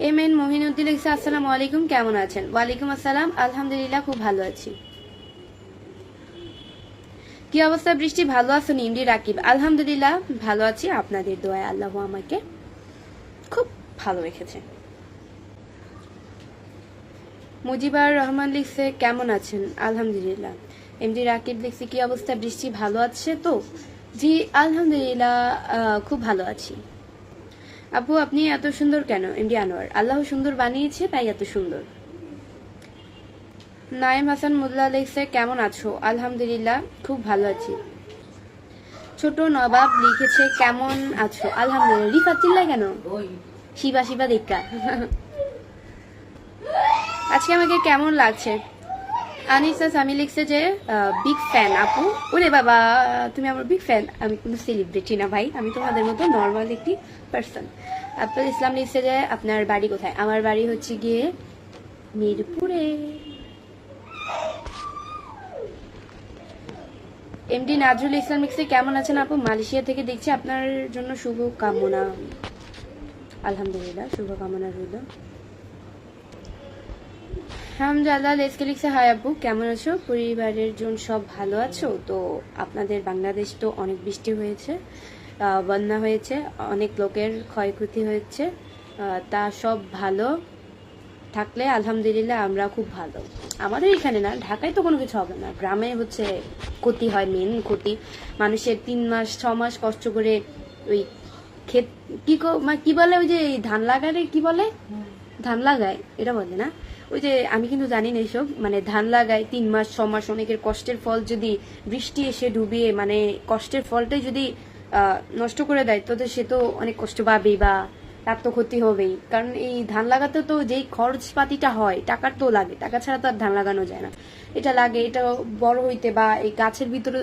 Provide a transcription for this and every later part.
M N Mohinuddin লিখছে আসসালামু আলাইকুম, কেমন আছেন? ওয়ালাইকুম আসসালাম, আলহামদুলিল্লাহ খুব ভালো আছি। কি অবস্থা বৃষ্টি, ভালো আছো? নিমডি রাকিব, আলহামদুলিল্লাহ ভালো আছি, আপনাদের দোয়ায় আল্লাহ আমাকে খুব ভালো রেখেছে। মুজিবার রহমান লিখছে কেমন আছেন? আলহামদুলিল্লাহ। এমডি রাকিব লিখছে কি অবস্থা বৃষ্টি, ভালো আছে তো? জি আলহামদুলিল্লাহ, খুব ভালো আছি। আপু আপনি এত সুন্দর কেন? এমডি আনোয়ার, আল্লাহ সুন্দর বানিয়েছে তাই এত সুন্দর। নাইম হাসান মুল্লা লিখছে কেমন আছো? আলহামদুলিল্লাহ খুব ভালো আছি। ছোট নবাব লিখেছে কেমন আছো? আলহামদুলিল্লাহ। রিফা চিল্লায় কেন? শিবা শিবা দেখা। আজকে আমাকে কেমন লাগছে? আনিসা সামি লিখছে যে বিগ ফ্যান আপু। ওরে বাবা, তুমি আমার বিগ ফ্যান। আমি কোনো সেলিব্রিটি না ভাই, আমি তোমাদের মতো নর্মাল একটি পার্সন। আব্দুল ইসলাম লিখছে যে আপনার বাড়ি কোথায়? আমার বাড়ি হচ্ছে গিয়ে মিরপুরে। এমডি নাজরুল ইসলাম লিখছে কেমন আছেন আপু? মালয়েশিয়া থেকে দেখছি, আপনার জন্য শুভ কামনা। আলহামদুলিল্লাহ, শুভ কামনা রইল। হামজাল্লাহ লেসকে লিখছে হাই আপু, কেমন আছো? পরিবারের জন্য সব ভালো আছো তো? আপনাদের বাংলাদেশ তো অনেক বৃষ্টি হয়েছে, বন্যা হয়েছে, অনেক লোকের ক্ষয়ক্ষতি হয়েছে, তা সব ভালো থাকলে আলহামদুলিল্লাহ আমরা খুব ভালো। আমাদের এখানে না, ঢাকায় তো কোনো কিছু হবে না, গ্রামে হচ্ছে ক্ষতি হয়, মেন ক্ষতি। মানুষের 3 মাস 6 মাস কষ্ট করে ওই ক্ষেত কি বলে, ওই যে ধান লাগালে কি বলে, ধান লাগায় এটা বলে না, ওই যে আমি কিন্তু জানি না এসব, মানে ধান লাগায় 3 মাস 6 মাস অনেকের কষ্টের ফল যদি বৃষ্টি এসে ডুবিয়ে, মানে কষ্টের ফলটাই যদি নষ্ট করে দেয়, তো সে তো অনেক কষ্ট পাবেই বা তার তো ক্ষতি হবেই। কারণ এই ধান লাগাতে তো যেই খরচপাতিটা হয়, টাকার তো লাগে, টাকা ছাড়া তো আর ধান লাগানো যায় না। এটা লাগে, এটা বড় হইতে বা এই গাছের ভিতরে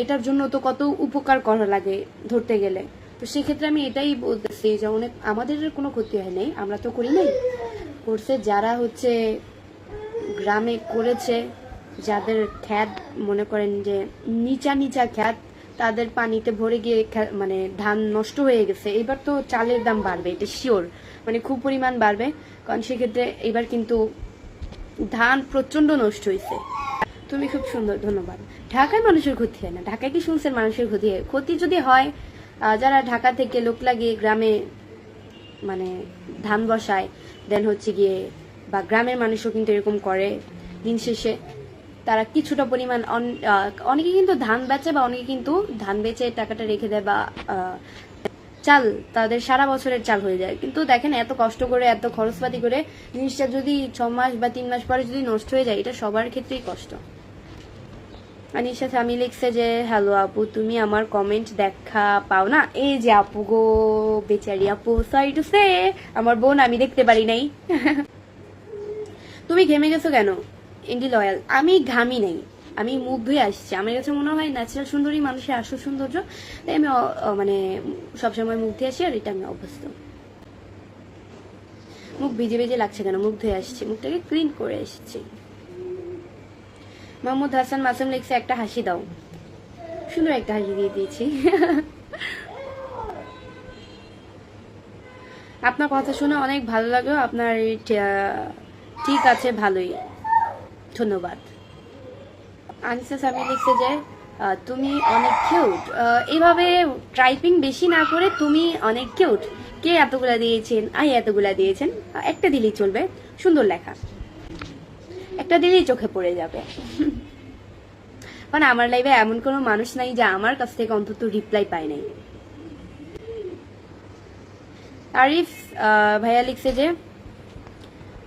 এটার জন্য তো কত উপকার করা লাগে ধরতে গেলে। তো সেক্ষেত্রে আমি এটাই বলতেছি যে অনেক আমাদের কোনো ক্ষতি হয় নাই, আমরা তো করি নাই, করছে যারা হচ্ছে গ্রামে করেছে, যাদের খ্যাত মনে করেন যে নিচা নিচা খ্যাত, তাদের পানিতে ভরে গিয়ে মানে ধান নষ্ট হয়ে গেছে। এবার তো চালের দাম বাড়বে, এটা শিওর, মানে খুব পরিমাণ বাড়বে। কারণ সেক্ষেত্রে এবার কিন্তু ধান প্রচন্ড নষ্ট হয়েছে। তুমি খুব সুন্দর, ধন্যবাদ। ঢাকায় মানুষের ক্ষতি হয় না, ঢাকায় কি শুনছেন মানুষের ক্ষতি হয়? ক্ষতি যদি হয়, যারা ঢাকা থেকে লোক লাগিয়ে গ্রামে মানে ধান বসায়, দেন হচ্ছে গিয়ে, বা গ্রামের মানুষও কিন্তু এরকম করে, দিন শেষে তারা কিছুটা পরিমাণ অনেকে কিন্তু ধান বেচে, বা অনেকে কিন্তু ধান বেচে টাকাটা রেখে দেয়, বা চাল তাদের সারা বছরের চাল হয়ে যায়। কিন্তু দেখেন এত কষ্ট করে এত খরচপাতি করে জিনিসটা যদি 6 মাস বা 3 মাস পরে যদি নষ্ট হয়ে যায়, এটা সবার ক্ষেত্রেই কষ্ট। আনিশা স্বামী লিখছে যে হ্যালো আপু, তুমি আমার কমেন্ট দেখা পাও না? এই যে আপু গো, বেচারি আপু, সরি টু সে, আমার বোন, আমি দেখতে পারি নাই। তুমি ঘেমে গেছো কেন? ইন্ডি লয়াল, আমি ঘামি নাই, আমি মুখ ধুয়ে আসছি। আমার কাছে মনে হয় ন্যাচারাল সুন্দরী মানুষের আসল সৌন্দর্য, তাই আমি মানে সবসময় মুখ ধুয়ে আসি, আর এটা আমি অভ্যস্ত। মুখ ভিজে ভিজে লাগছে কেন? মুখ ধুয়ে আসছি, মুখটাকে ক্লিন করে এসেছি। মোহাম্মদ হাসান মাসুম লিখছে একটা হাসি দাও। সুন্দর একটা হাসি দিয়ে দিয়েছি। আপনার কথা শুনে অনেক ভালো লাগলো, আপনার ঠিক আছে, ভালোই, ধন্যবাদ। আনিসা সামি লিখছে যে তুমি অনেক কিউট। এইভাবে টাইপিং বেশি না করে তুমি অনেক কিউট, কে এতগুলা দিয়েছেন? এতগুলা দিয়েছেন, একটা দিলেই চলবে, সুন্দর লেখা, একটা দিলেই চোখে পড়ে যাবে। মানে আমার লাইফে এমন কোনো মানুষ নাই যে আমার কাছ থেকে অন্তত রিপ্লাই পায় নাই। আরিফ ভাইয়া লিখছে যে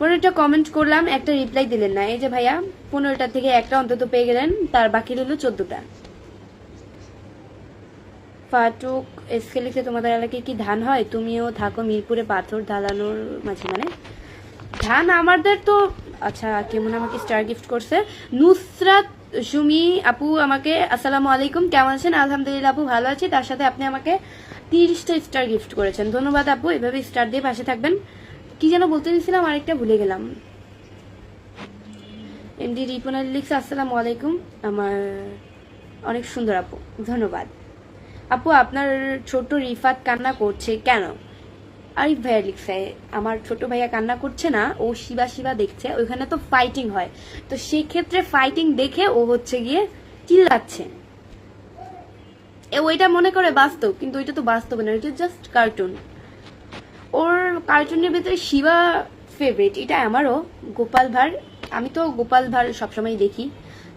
15টা কমেন্ট করলাম, একটা রিপ্লাই দিলেন না। এই যে ভাইয়া, 15টা থেকে একটা অন্তত পেয়ে গেলেন, তার বাকি রইল 14টা। ফাটুক এসকে লিখছে তোমাদের এলাকায় কি ধান হয়? তুমিও থাকো মিরপুরে, পাথর ঢালানোর মাঝে, মানে ধান আমাদের তো। আচ্ছা, কেমন আমাকে স্টার গিফট করছে নুসরাত সুমি আপু আমাকে, আসসালামু আলাইকুম, কেমন আছেন? আলহামদুলিল্লাহ আপু ভালো আছি। তার সাথে আপনি আমাকে 30টা স্টার গিফট করেছেন, ধন্যবাদ আপু, এভাবে স্টার দিয়ে পাশে থাকবেন। কি যেন বলতে দিয়েছিলাম, আরেকটা ভুলে গেলাম। এমডি রিপন আলী লিখছে আসসালামু আলাইকুম, আমার অনেক সুন্দর আপু, ধন্যবাদ। আপু আপনার ছোট রিফাত কান্না করছে কেন? আরিফ ভাইয়া লিখছে আমার ছোট ভাইয়া কান্না করছে না, ও শিবা শিবা দেখছে, ওইখানে তো ফাইটিং হয়, তো সেই ক্ষেত্রে ফাইটিং দেখে ও হচ্ছে গিয়ে চিল্লাচ্ছে। ওইটা মনে করে বাস্তব, কিন্তু ওইটা তো বাস্তব না, ওইটা জাস্ট কার্টুন। ওর কার্টুনের ভিতরে শিবা ফেভারিট, এটা আমারও। গোপাল ভাঁড়, আমি তো গোপাল ভাঁড় সবসময় দেখি,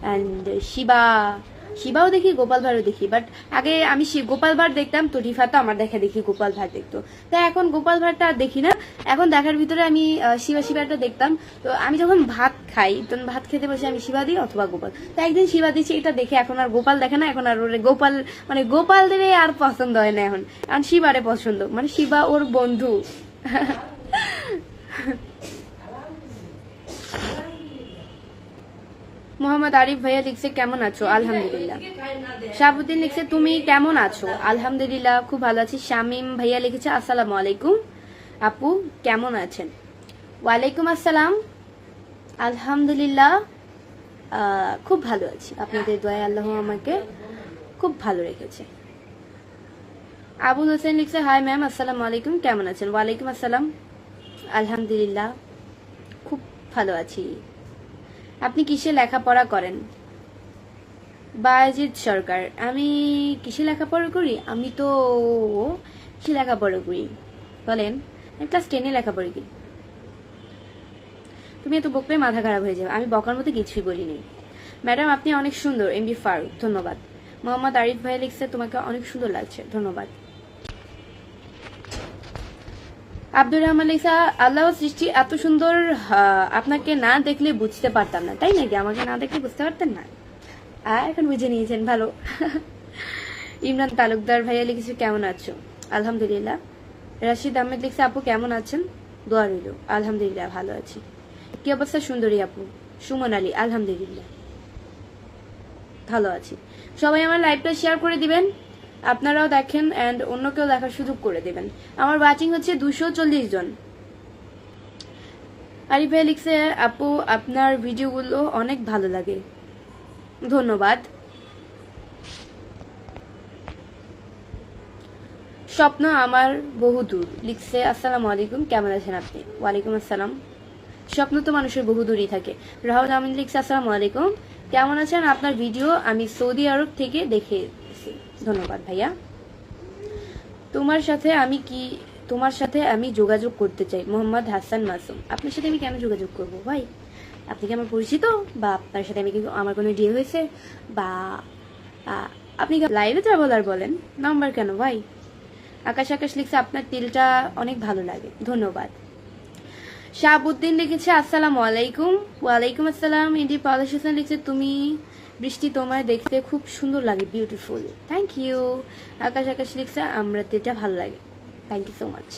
অ্যান্ড শিবাও দেখি, গোপাল ভাঁড়ও দেখি। বাট আগে আমি গোপাল ভাঁড় দেখতাম, তো রিফা তো আমার দেখা দেখি গোপাল ভাঁড় দেখতো, তাই এখন গোপাল ভাঁড়টা আর দেখি না। এখন দেখার ভিতরে আমি শিবাটা দেখতাম। তো আমি যখন ভাত খাই, তখন ভাত খেতে বসে আমি শিবা দিই অথবা গোপাল, তো একদিন শিবা দিচ্ছি, এটা দেখে এখন আর গোপাল দেখে না, এখন আর ওর গোপাল মানে গোপালদের আর পছন্দ হয় না এখন, কারণ শিবারে পছন্দ, মানে শিবা ওর বন্ধু। মোহাম্মদ আরিফ ভাইয়া লিখছে কেমন আছো? আলহামদুলিল্লাহ। শাহাবুদ্দিন লিখছে তুমি কেমন আছো? আলহামদুলিল্লাহ, খুব ভালো আছি। শামিম ভাইয়া লিখেছে আসসালামু আলাইকুম আপু, কেমন আছেন? ওয়ালাইকুম আসসালাম, আলহামদুলিল্লাহ খুব ভালো আছি, আপনাদের দয়ায় আল্লাহ আমাকে খুব ভালো রেখেছে। আবুল হোসেন লিখছে হাই ম্যাম, আসসালামু আলাইকুম, কেমন আছেন? ওয়ালাইকুম আসসালাম, আলহামদুলিল্লাহ খুব ভালো আছি। আপনি কিসে লেখাপড়া করেন? বায়েজিদ সরকার। আমি কিসে লেখাপড়া করি? আমি তো কিসে লেখাপড়া করি বলেন, আমি ক্লাস 10-এ লেখাপড়া করি। তুমি এত বকলে মাথা খারাপ হয়ে যাবে, আমি বকার মতো কিছুই বলিনি। ম্যাডাম আপনি অনেক সুন্দর, এমবি ফারুক, ধন্যবাদ। মোহাম্মদ আরিফ ভাই লিখছে তোমাকে অনেক সুন্দর লাগছে, ধন্যবাদ। আব্দুর রহমান লিখা আল্লাহ সৃষ্টি এত সুন্দর, আপনাকে না দেখলে বুঝতে পারতাম না। তাই নাকি? আমাকে না দেখলে বুঝতে পারতেন না? এখন বুঝে নিয়েছেন, ভালো। ইমরান তালুকদার ভাইয়া লিখেছে কেমন আছো? আলহামদুলিল্লাহ। রাশিদ আহমেদ লিখছে আপু কেমন আছেন? দোয়া রইল, আলহামদুলিল্লাহ ভালো আছি। কি অবস্থা সুন্দরী আপু? সুমন আলী, আলহামদুলিল্লাহ ভালো আছি। সবাই আমার লাইভটা শেয়ার করে দিবেন, আপনারাও দেখেন এন্ড অন্যকেও দেখার সুযোগ করে দেবেন। আমার ওয়াচিং হচ্ছে 240 জন। আরিফ ভাই লিখছে আপু আপনার ভিডিওগুলো অনেক ভালো লাগে, ধন্যবাদ। স্বপ্ন আমার বহুদূর লিখছে আসসালামু আলাইকুম, কেমন আছেন আপনি? ওয়ালাইকুম আসসালাম। স্বপ্ন তো মানুষের বহুদূরই থাকে। রাহুল আমিন লিখছে আসসালামু আলাইকুম, কেমন আছেন? আপনার ভিডিও আমি সৌদি আরব থেকে দেখেছি, ধন্যবাদ ভাইয়া। তোমার সাথে আমি যোগাযোগ করতে চাই, মোহাম্মদ হাসান মাসুম। আপনার সাথে আমি কেন যোগাযোগ করব ভাই? আপনি কি আমার পরিচিত, বা আপনার সাথে আমি কি আমার কোনো ডিল হয়েছে, বা আপনি লাইভে ট্রাভেলার বলেন, নাম্বার কেন ভাই? আকাশ লিখছে আপনার তিলটা অনেক ভালো লাগে, ধন্যবাদ। শাহাবুদ্দিন লিখেছে আসসালামু আলাইকুম। ওয়ালাইকুম আসসালাম। ইন্ডি পালাশ হোসেন লিখছে তুমি বৃষ্টি তোমায় দেখতে খুব সুন্দর লাগে, বিউটিফুল, থ্যাংক ইউ। আকাশ লিখছে আমরা তিলটা ভালো লাগে, থ্যাংক ইউ সো মাচ।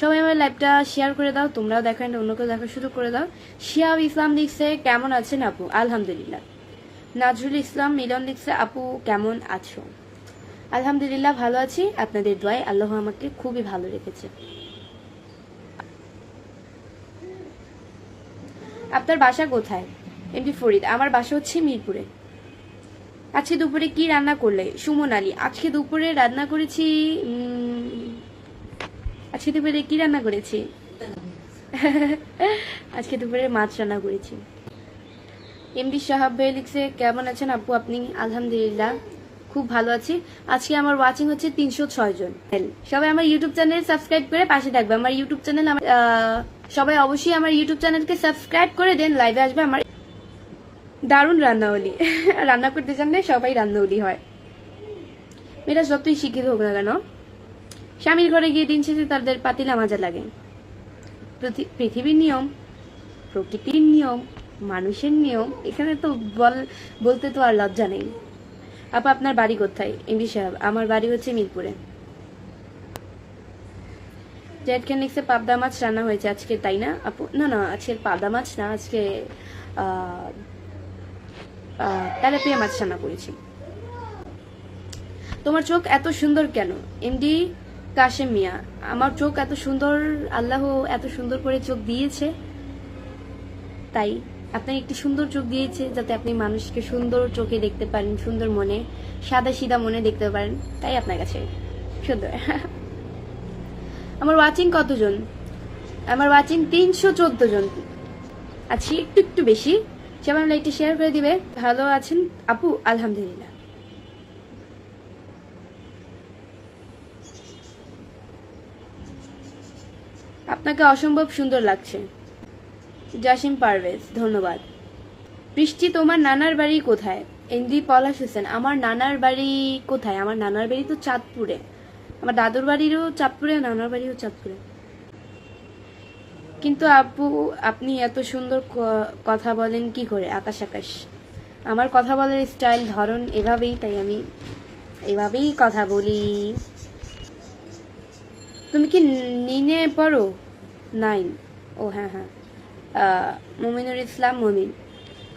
সবাই আমার লাইভটা শেয়ার করে দাও, তোমরাও দেখো, অন্যকেও দেখার সুযোগ করে দাও। শিয়াব ইসলাম লিখছে কেমন আছেন আপু? আলহামদুলিল্লাহ। নাজরুল ইসলাম মিলন লিখছে আপু কেমন আছো? আলহামদুলিল্লাহ ভালো আছি, আপনাদের দোয়ায় আল্লাহ আমাকে খুবই ভালো রেখেছে। আপনার বাসা কোথায়? এমডি ফরিদ। আমার বাসা হচ্ছে মিরপুরে। আজকে দুপুরে কি রান্না করলে? সুমন আলী। আজকে দুপুরে রান্না করেছি, আজকে দুপুরে কি রান্না করেছি? আজকে দুপুরে মাছ রান্না করেছি। এমডি সাহাব ভাই লিখছে কেমন আছেন আপু আপনি? আলহামদুলিল্লাহ খুব ভালো আছি। আজকে আমার ওয়াচিং হচ্ছে 306 জন। সবাই আমার ইউটিউব চ্যানেল সাবস্ক্রাইব করে পাশে থাকবে। আমার ইউটিউব চ্যানেল সবাই অবশ্যই আমার ইউটিউব চ্যানেলকে সাবস্ক্রাইব করে দেন, লাইভে আসবে। আমার দারুণ রান্নাওয়ালি, রান্না করতে জানলে সবাই রান্নাওয়ালি হয়। মেয়েরা যতই শিক্ষিত হোক না কেন, স্বামীর ঘরে গিয়ে দিন শেষে তাদের পাতিলা মাজা লাগে। পৃথিবীর নিয়ম, প্রকৃতির নিয়ম, মানুষের নিয়ম, এখানে তো বলতে তো আর লজ্জা নেই। আপা আপনার বাড়ি কোথায়? এমডি সাহেব আমার বাড়ি হচ্ছে মিরপুরে। জেটখান লিখছে পাবদা মাছ রান্না হয়েছে আজকে, তাই না আপু? না আজকে পাবদা মাছ না, আজকে তেলাপিয়া মাছ রান্না করেছি। তোমার চোখ এত সুন্দর কেন? এমডি কাশেম মিয়া। আমার চোখ এত সুন্দর, আল্লাহ এত সুন্দর করে চোখ দিয়েছে, তাই আপনার একটি সুন্দর চোখ দিয়েছে যাতে আপনি মানুষকে সুন্দর চোখে দেখতে পারেন, সুন্দর মনে, সাদা সিধা মনে দেখতে পারেন, তাই আপনার কাছে সুন্দর। আমার ওয়াচিং কতজন? আমার ওয়াচিং 314 জন আছি, একটু একটু বেশি। সবাই লাইকটা শেয়ার করে দিবে। ভালো আছেন আপু? আলহামদুলিল্লাহ। আপনাকে অসম্ভব সুন্দর লাগছে। জাসিম পারভেজ, ধন্যবাদ। বৃষ্টি, তোমার নানার বাড়ি কোথায়? এমডি পলাশ হোসেন, আমার নানার বাড়ি কোথায়? আমার নানার বাড়ি তো চাঁদপুরে। আমার দাদুর বাড়িরও চাঁদপুরে, নানার বাড়িও চাঁদপুরে। কিন্তু আপু, আপনি এত সুন্দর কথা বলেন কি করে? আকাশ আকাশ। আমার কথা বলার স্টাইল ধরন এভাবেই, তাই আমি এভাবেই কথা বলি। তুমি কি নিনে পড়ো? 9? ও হ্যাঁ হ্যাঁ, মমিনুর ইসলাম মমিন।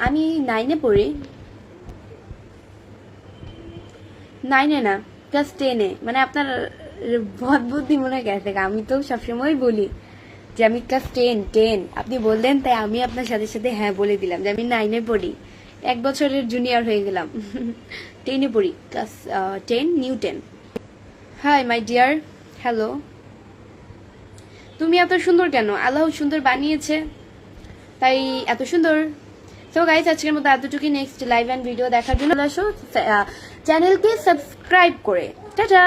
আমি 9-এ পড়ি। 9-এ না, ক্লাস 10-এ। মানে আপনার বদ বুদ্ধি মনে গেছে। আমি তো সবসময় বলি যে আমি ক্লাস 10। আপনি বললেন তাই আমি আপনার সাথে সাথে হ্যাঁ বলে দিলাম যে আমি 9-এ পড়ি। 1 বছরের জুনিয়র হয়ে গেলাম। 10-এ পড়ি, class 10, new 10। Hi my dear, hello. তুমি এত সুন্দর কেন? আল্লাহ সুন্দর বানিয়েছে, তাই এত সুন্দর। সো গাইস, আজকের মতো এতটুকুই। নেক্সট লাইভ অ্যান্ড ভিডিও দেখার জন্য আসো চ্যানেলকে সাবস্ক্রাইব করে। টাটা।